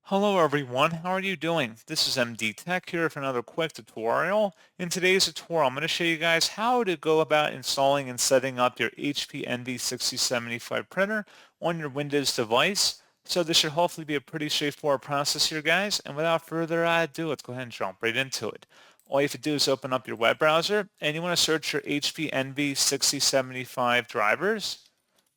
Hello everyone, how are you doing? This is MD Tech here for another quick tutorial. In today's tutorial, I'm going to show you guys how to go about installing and setting up your HP Envy 6075 printer on your Windows device. So this should hopefully be a pretty straightforward process here, guys. And without further ado, let's go ahead and jump right into it. All you have to do is open up your web browser and you want to search your HP Envy 6075 drivers.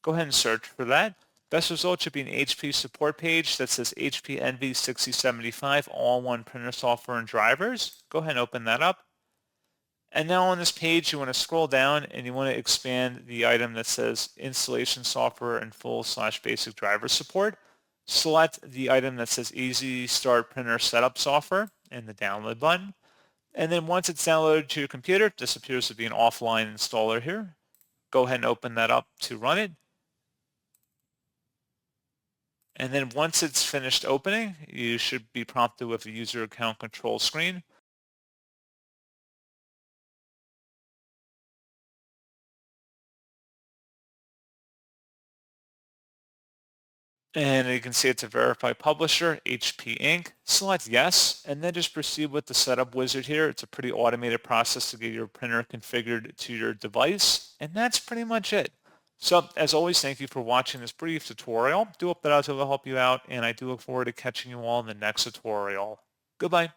Go ahead and search for that. Best result should be an HP support page that says HP Envy 6075 all-in-one printer software and drivers. Go ahead and open that up. And now on this page, you want to scroll down and you want to expand the item that says installation software and full/basic driver support. Select the item that says easy start printer setup software and the download button. And then once it's downloaded to your computer, this appears to be an offline installer here. Go ahead and open that up to run it. And then once it's finished opening, you should be prompted with a user account control screen. And you can see it's a verified publisher, HP Inc. Select yes, and then just proceed with the setup wizard here. It's a pretty automated process to get your printer configured to your device. And that's pretty much it. So as always, thank you for watching this brief tutorial. Do hope that I was able to help you out, and I do look forward to catching you all in the next tutorial. Goodbye.